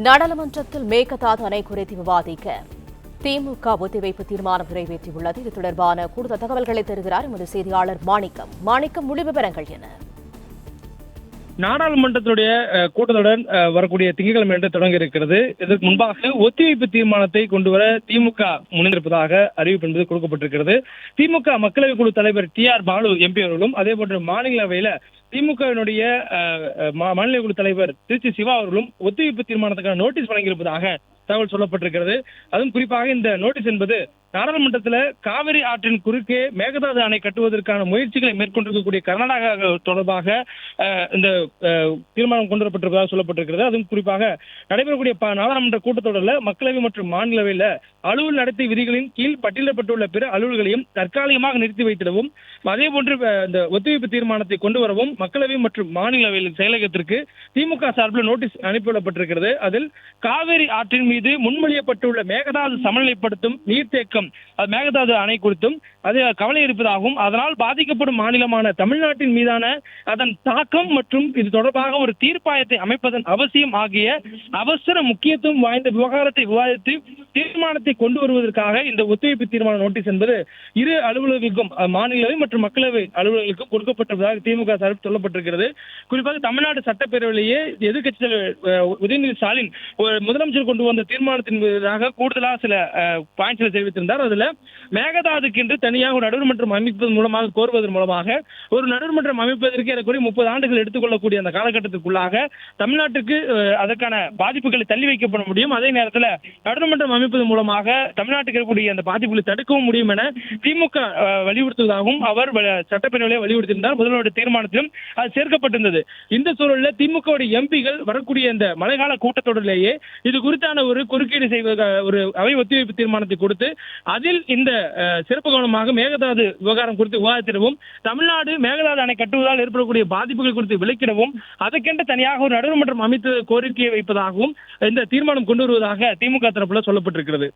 நாடாளுமன்றத்தில் மேகதாது அணை குறித்து விவாதிக்க திமுக ஒத்திவைப்பு தீர்மானம் நிறைவேற்றியுள்ளது. இது தொடர்பான கூடுதல் தகவல்களை தருகிறார் எமது செய்தியாளர் மாணிக்கம். முழு விவரங்கள் என நாடாளுமன்றத்துடைய கூட்டத்தொடர் வரக்கூடிய திங்கட்கிழமை என்று தொடங்க இருக்கிறது. இதற்கு முன்பாக ஒத்திவைப்பு தீர்மானத்தை கொண்டுவர திமுக முன்னிருப்பதாக அறிவிப்பு என்பது கொடுக்கப்பட்டிருக்கிறது. திமுக மக்களவை குழு தலைவர் TR பாலு MP அவர்களும், அதே போன்று மாநிலவையில திமுகவினுடைய மாநில குழு தலைவர் திருச்சி சிவா அவர்களும் ஒத்திவைப்பு தீர்மானத்துக்கான நோட்டீஸ் வழங்கியிருப்பதாக தகவல் சொல்லப்பட்டிருக்கிறது. அதுவும் குறிப்பாக இந்த நோட்டீஸ் என்பது நாடாளுமன்றத்தில் காவிரி ஆற்றின் குறுக்கே மேகதாது அணை கட்டுவதற்கான முயற்சிகளை மேற்கொண்டிருக்கக்கூடிய கர்நாடகா தொடர்பாக இந்த தீர்மானம் கொண்டு வரப்பட்டிருப்பதாக சொல்லப்பட்டிருக்கிறது. அதுவும் குறிப்பாக நடைபெறக்கூடிய நாடாளுமன்ற கூட்டத்தொடரில் மக்களவை மற்றும் மாநிலவையில் அலுவல் நடத்தை விதிகளின் கீழ் பட்டியலிடப்பட்டுள்ள பிற அலுவல்களையும் தற்காலிகமாக நிறுத்தி வைத்திடவும், அதே போன்று இந்த ஒத்திவைப்பு தீர்மானத்தை கொண்டு வரவும் மக்களவை மற்றும் மாநிலவையில் செயலகத்திற்கு திமுக சார்பில் நோட்டீஸ் அனுப்பிவிடப்பட்டிருக்கிறது. அதில் காவிரி ஆற்றின் மீது முன்மொழியப்பட்டுள்ள மேகதாது சமநிலைப்படுத்தும் நீர்த்தேக்கம் மேகதாது அணை குறித்தும் அது கவலை இருப்பதாகவும், அதனால் பாதிக்கப்படும் மாநிலமான தமிழ்நாட்டின் மீதான அதன் தாக்கம் மற்றும் இது தொடர்பாக ஒரு தீர்ப்பாயத்தை அமைப்பதன் அவசியம் ஆகிய அவசர முக்கியத்துவம் வாய்ந்த விவகாரத்தை விவாதித்து தீர்மானத்தை கொண்டு வருவதற்காக இந்த ஒத்திவைப்பு தீர்மான நோட்டீஸ் என்பது இரு அலுவலர்களுக்கும், மாநிலவை மற்றும் மக்களவை அலுவலர்களுக்கும் கொடுக்கப்பட்டிருப்பதாக திமுக சார்பில் சொல்லப்பட்டிருக்கிறது. குறிப்பாக தமிழ்நாடு சட்டப்பேரவையிலேயே எதிர்க்கட்சி தலைவர் உதயநிதி ஸ்டாலின் முதலமைச்சர் கொண்டு வந்த தீர்மானத்தின் மீதாக கூடுதலாக சில பாயிண்ட்ஸ்களை தெரிவித்திருந்தார். அதுல மேகதாதுக்கு என்று தனியாக ஒரு நடுவர்மன்றம் அமைப்பதன் மூலமாக கோருவதன் மூலமாக ஒரு நடுவர்மன்றம் அமைப்பதற்கு ஏறக்குறைய 30 ஆண்டுகள் எடுத்துக்கொள்ளக்கூடிய அந்த காலகட்டத்திற்குள்ளாக தமிழ்நாட்டுக்கு அதற்கான பாதிப்புகளை தள்ளி வைக்கப்பட முடியும். அதே நேரத்தில் நடுவர்மன்றம் அமைப்பதன் மூலமாக தமிழ்நாட்டுக்கு இருக்கக்கூடிய அந்த பாதிப்புகளை தடுக்கவும் முடியும் என திமுக வலியுறுத்துவதாகவும் அவர் சட்டப்பேரவையிலே வலியுறுத்தியிருந்தார். முதல்வருடைய தீர்மானத்திலும் அது சேர்க்கப்பட்டிருந்தது. இந்த சூழலில் திமுக எம்பிகள் வரக்கூடிய இந்த மழைக்கால கூட்டத்தொடரிலேயே இது குறித்தான ஒரு குறுக்கீடு செய்வதற்காக ஒரு அவை ஒத்திவைப்பு தீர்மானத்தை கொடுத்து அதில் இந்த சிறப்பு கவனமாக மேகதாது விவகாரம் குறித்து விவாதித்திடவும், தமிழ்நாடு மேகதாது அணை கட்டுவதால் ஏற்படக்கூடிய பாதிப்புகள் குறித்து விளக்கிடவும், அதற்கென்று தனியாக ஒரு நடுவர்மன்றம் அமைத்து கோரிக்கையை வைப்பதாகவும் இந்த தீர்மானம் கொண்டு வருவதாக திமுக தரப்புல சொல்லப்பட்டிருக்கிறது.